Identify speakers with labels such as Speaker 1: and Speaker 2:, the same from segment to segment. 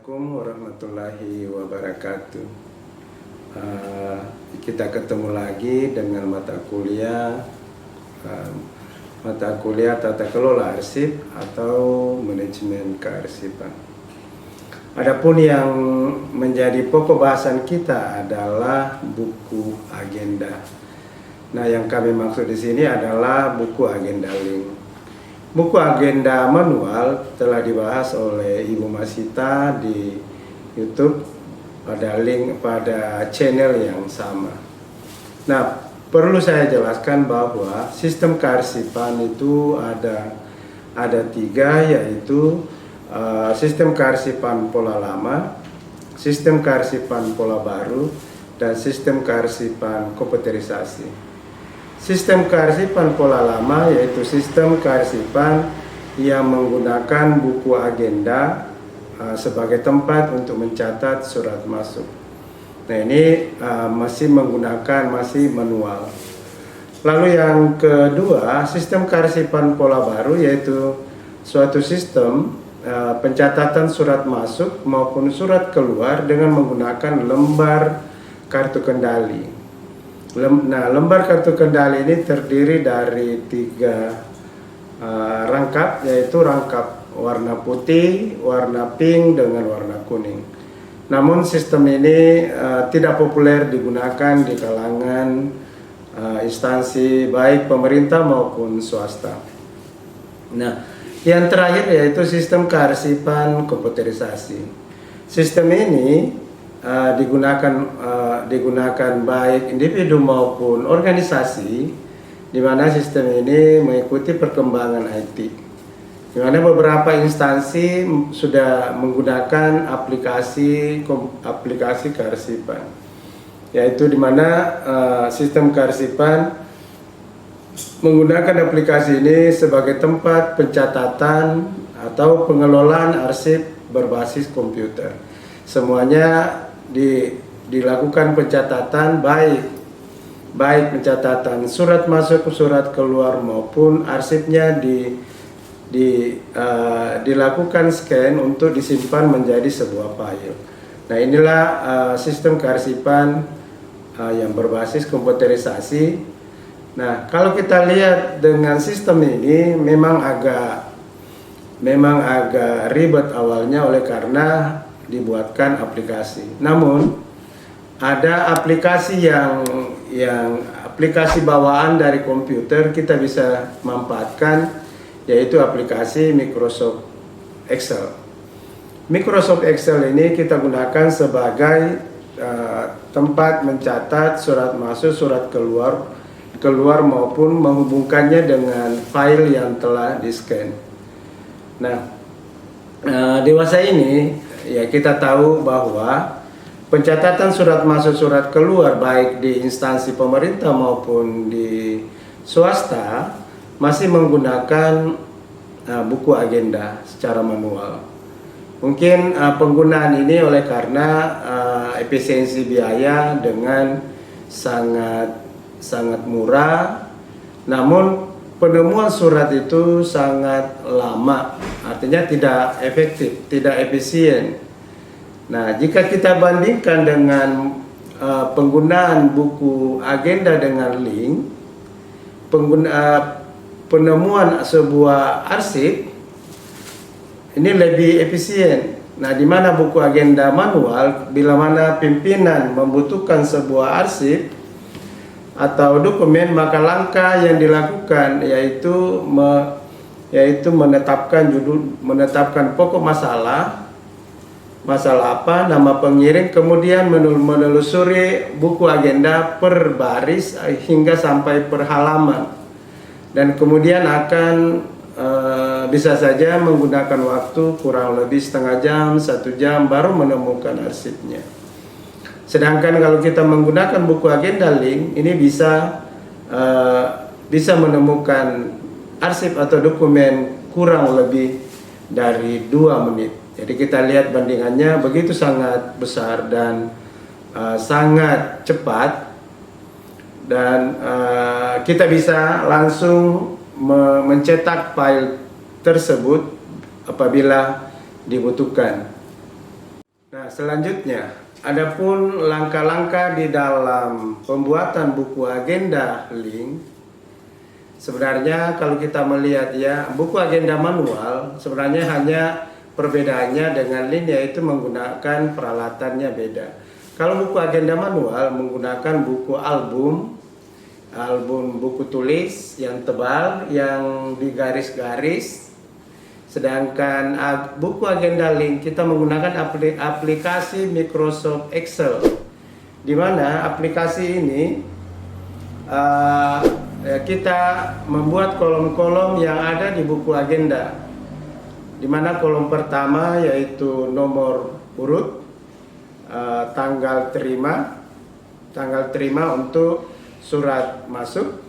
Speaker 1: Assalamualaikum warahmatullahi wabarakatuh. Kita ketemu lagi dengan mata kuliah tata kelola arsip atau manajemen kearsipan. Adapun yang menjadi pokok bahasan kita adalah buku agenda. Nah, yang kami maksud di sini adalah buku agenda link. Buku agenda manual telah dibahas oleh Ibu Masita di YouTube pada link pada channel yang sama. Nah, perlu saya jelaskan bahwa sistem kearsipan itu ada tiga, yaitu sistem kearsipan pola lama, sistem kearsipan pola baru, dan sistem kearsipan komputerisasi. Sistem kearsipan pola lama yaitu sistem kearsipan yang menggunakan buku agenda sebagai tempat untuk mencatat surat masuk. Nah, ini masih manual. Lalu yang kedua, sistem kearsipan pola baru yaitu suatu sistem pencatatan surat masuk maupun surat keluar dengan menggunakan lembar kartu kendali. Nah, lembar kartu kendali ini terdiri dari tiga rangkap, yaitu rangkap warna putih, warna pink, dengan warna kuning. Namun sistem ini tidak populer digunakan di kalangan instansi baik pemerintah maupun swasta. Nah, yang terakhir yaitu sistem kearsipan komputerisasi. Sistem ini digunakan baik individu maupun organisasi, di mana sistem ini mengikuti perkembangan IT, di mana beberapa instansi sudah menggunakan aplikasi kearsipan, yaitu di mana sistem kearsipan menggunakan aplikasi ini sebagai tempat pencatatan atau pengelolaan arsip berbasis komputer. Semuanya dilakukan pencatatan baik pencatatan surat masuk, surat keluar, maupun arsipnya dilakukan scan untuk disimpan menjadi sebuah file. Nah, inilah sistem kearsipan yang berbasis komputerisasi. Nah, kalau kita lihat dengan sistem ini memang agak ribet awalnya oleh karena dibuatkan aplikasi. Namun ada aplikasi yang aplikasi bawaan dari komputer kita bisa manfaatkan, yaitu aplikasi Microsoft Excel. Microsoft Excel ini kita gunakan sebagai tempat mencatat surat masuk, surat keluar maupun menghubungkannya dengan file yang telah di-scan. Nah, dewasa ini ya kita tahu bahwa pencatatan surat masuk, surat keluar baik di instansi pemerintah maupun di swasta masih menggunakan buku agenda secara manual. Mungkin penggunaan ini oleh karena efisiensi biaya dengan sangat murah, namun penemuan surat itu sangat lama, artinya tidak efektif, tidak efisien. Nah, jika kita bandingkan dengan penggunaan buku agenda dengan link, penemuan sebuah arsip ini lebih efisien. Nah, di mana buku agenda manual, bila mana pimpinan membutuhkan sebuah arsip atau dokumen, maka langkah yang dilakukan yaitu menetapkan pokok masalah apa, nama pengirim, kemudian menelusuri buku agenda per baris hingga sampai per halaman, dan kemudian akan bisa saja menggunakan waktu kurang lebih setengah jam, 1 jam baru menemukan arsipnya. Sedangkan kalau kita menggunakan buku agenda link, ini bisa menemukan arsip atau dokumen kurang lebih dari 2 menit. Jadi kita lihat bandingannya begitu sangat besar dan sangat cepat, dan kita bisa langsung mencetak file tersebut apabila dibutuhkan. Nah, selanjutnya, adapun langkah-langkah di dalam pembuatan buku agenda link. Sebenarnya kalau kita melihat ya, buku agenda manual sebenarnya hanya perbedaannya dengan link, yaitu menggunakan peralatannya beda. Kalau buku agenda manual menggunakan buku album buku tulis yang tebal, yang digaris-garis. Sedangkan buku agenda link kita menggunakan aplikasi Microsoft Excel, di mana aplikasi ini kita membuat kolom-kolom yang ada di buku agenda, di mana kolom pertama yaitu nomor urut, tanggal terima untuk surat masuk,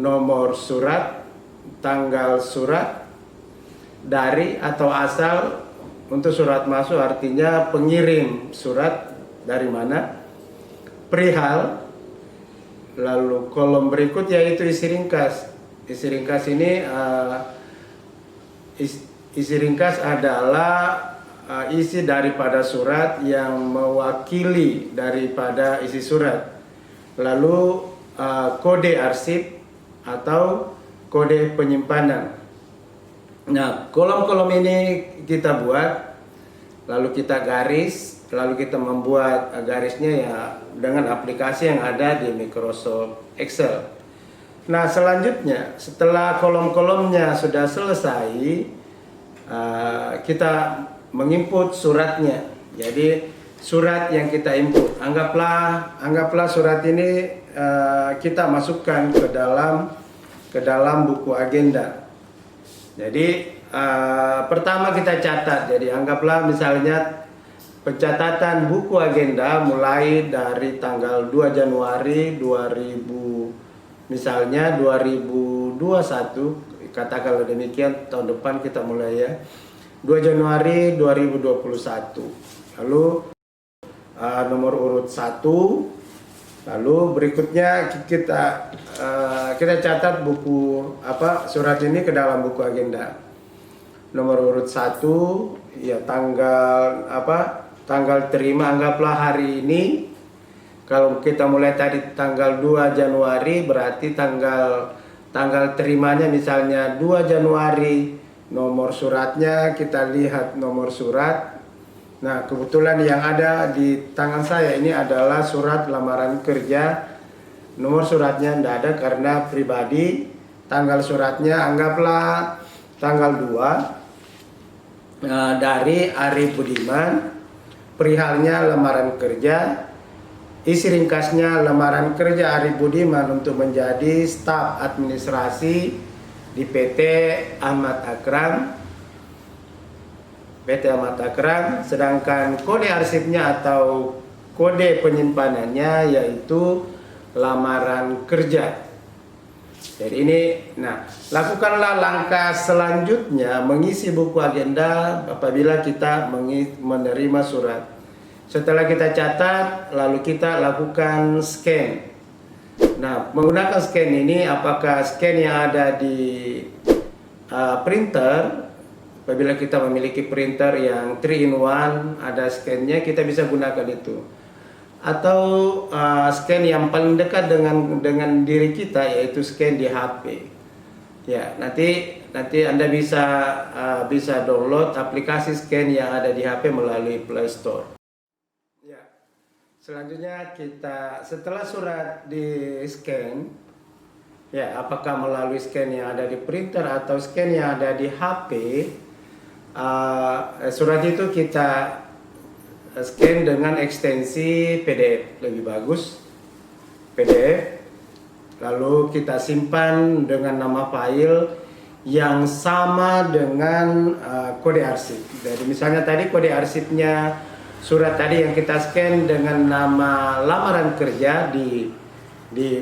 Speaker 1: nomor surat, tanggal surat, dari atau asal untuk surat masuk artinya pengirim surat dari mana, perihal. Lalu kolom berikut yaitu isi ringkas. Isi ringkas ini isi ringkas adalah isi daripada surat yang mewakili daripada isi surat. Lalu kode arsip atau kode penyimpanan. Nah, kolom-kolom ini kita buat, lalu kita garis, lalu kita membuat garisnya ya dengan aplikasi yang ada di Microsoft Excel. Nah, selanjutnya setelah kolom-kolomnya sudah selesai, kita menginput suratnya. Jadi surat yang kita input, anggaplah surat ini kita masukkan ke dalam buku agenda. Jadi pertama kita catat. Jadi anggaplah misalnya pencatatan buku agenda mulai dari tanggal 2 Januari 2021, katakanlah demikian, tahun depan kita mulai ya, 2 Januari 2021. Lalu nomor urut 1, lalu berikutnya kita catat buku surat ini ke dalam buku agenda. Nomor urut 1 ya tanggal terima, anggaplah hari ini. Kalau kita mulai tadi tanggal 2 Januari berarti tanggal terimanya misalnya 2 Januari. Nomor suratnya kita lihat nomor surat. Nah, kebetulan yang ada di tangan saya ini adalah surat lamaran kerja. Nomor suratnya tidak ada karena pribadi. Tanggal suratnya anggaplah tanggal 2 dari Ari Budiman. Perihalnya lamaran kerja, isi ringkasnya lamaran kerja Ari Budiman untuk menjadi staf administrasi di PT Ahmad Akram, sedangkan kode arsipnya atau kode penyimpanannya yaitu lamaran kerja. Jadi ini, nah, lakukanlah langkah selanjutnya mengisi buku agenda apabila kita menerima surat. Setelah kita catat, lalu kita lakukan scan. Nah, menggunakan scan ini, apakah scan yang ada di printer, apabila kita memiliki printer yang 3-in-1, ada scan-nya, kita bisa gunakan itu. Atau scan yang paling dekat dengan diri kita, yaitu scan di HP. Ya, nanti Anda bisa download aplikasi scan yang ada di HP melalui Play Store. Ya. Selanjutnya kita setelah surat di scan, ya apakah melalui scan yang ada di printer atau scan yang ada di HP, surat itu kita scan dengan ekstensi PDF, lebih bagus PDF, lalu kita simpan dengan nama file yang sama dengan kode arsip. Jadi misalnya tadi kode arsipnya surat tadi yang kita scan dengan nama lamaran kerja di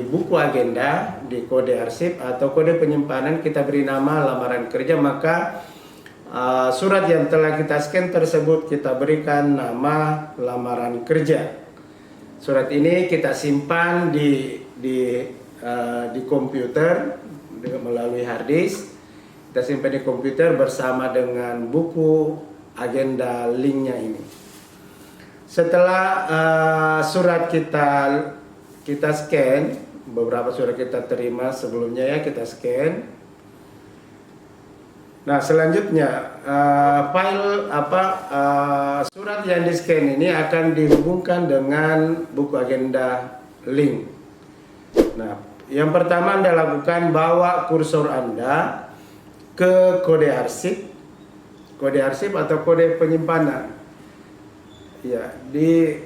Speaker 1: buku agenda, di kode arsip atau kode penyimpanan kita beri nama lamaran kerja, maka surat yang telah kita scan tersebut kita berikan nama lamaran kerja. Surat ini kita simpan di komputer melalui hard disk. Kita simpan di komputer bersama dengan buku agenda linknya ini. Setelah surat kita scan, beberapa surat kita terima sebelumnya ya, kita scan. Nah, selanjutnya file surat yang di scan ini akan dihubungkan dengan buku agenda link. Nah, yang pertama Anda lakukan, bawa kursor Anda ke kode arsip atau kode penyimpanan. Ya, di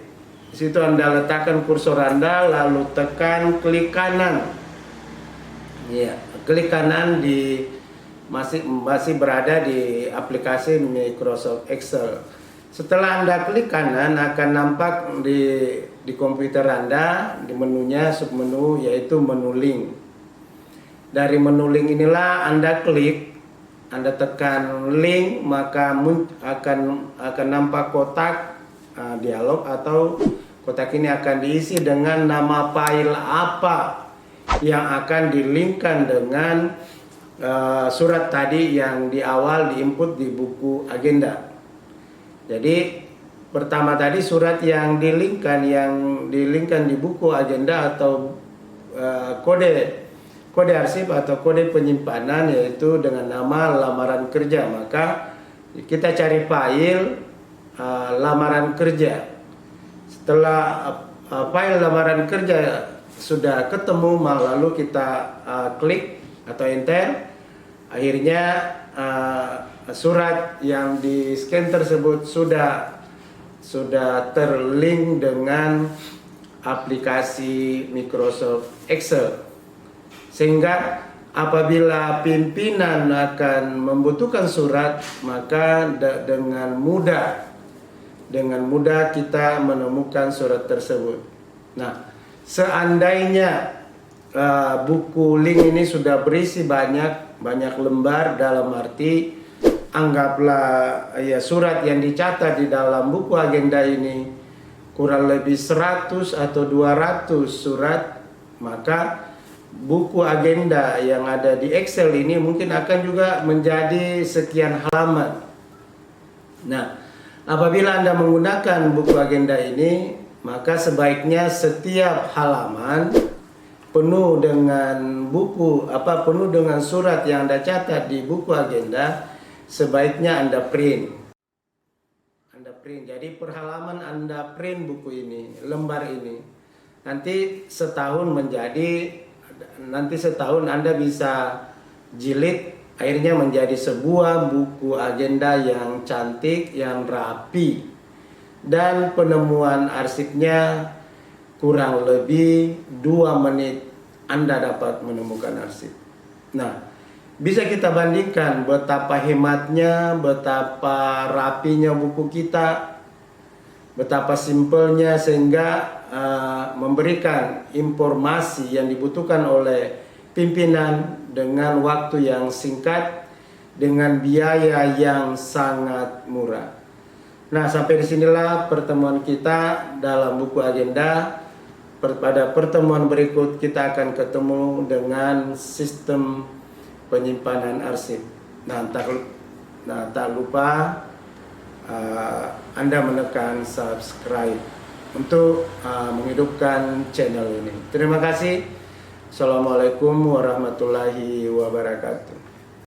Speaker 1: situ Anda letakkan kursor Anda, lalu tekan klik kanan. Ya, klik kanan masih berada di aplikasi Microsoft Excel. Setelah Anda klik kanan, akan nampak di komputer Anda, di menunya, submenu, yaitu menu link. Dari menu link inilah Anda klik, Anda tekan link, maka akan nampak kotak dialog, atau kotak ini akan diisi dengan nama file apa yang akan dilinkkan dengan surat tadi yang di awal diinput di buku agenda. Jadi pertama tadi surat yang dilinkkan di buku agenda atau kode arsip atau kode penyimpanan, yaitu dengan nama lamaran kerja. Maka kita cari file lamaran kerja. Setelah file lamaran kerja sudah ketemu, lalu kita klik atau enter. Akhirnya surat yang di scan tersebut sudah terlink dengan aplikasi Microsoft Excel, sehingga apabila pimpinan akan membutuhkan surat, maka dengan mudah kita menemukan surat tersebut. Nah, seandainya buku link ini sudah berisi banyak lembar, dalam arti anggaplah ya surat yang dicatat di dalam buku agenda ini kurang lebih 100 atau 200 surat, maka buku agenda yang ada di Excel ini mungkin akan juga menjadi sekian halaman. Nah, apabila Anda menggunakan buku agenda ini, maka sebaiknya setiap halaman penuh dengan penuh dengan surat yang Anda catat di buku agenda, sebaiknya Anda print. Jadi per halaman Anda print buku ini, lembar ini. Nanti setahun Anda bisa jilid, akhirnya menjadi sebuah buku agenda yang cantik, yang rapi, dan penemuan arsipnya kurang lebih 2 menit Anda dapat menemukan arsip. Nah, bisa kita bandingkan betapa hematnya, betapa rapinya buku kita, betapa simpelnya, sehingga memberikan informasi yang dibutuhkan oleh pimpinan dengan waktu yang singkat, dengan biaya yang sangat murah. Nah, sampai disinilah pertemuan kita dalam buku agenda. Pada pertemuan berikut kita akan ketemu dengan sistem penyimpanan arsip. Nah, tak lupa Anda menekan subscribe untuk menghidupkan channel ini. Terima kasih. Assalamualaikum warahmatullahi wabarakatuh.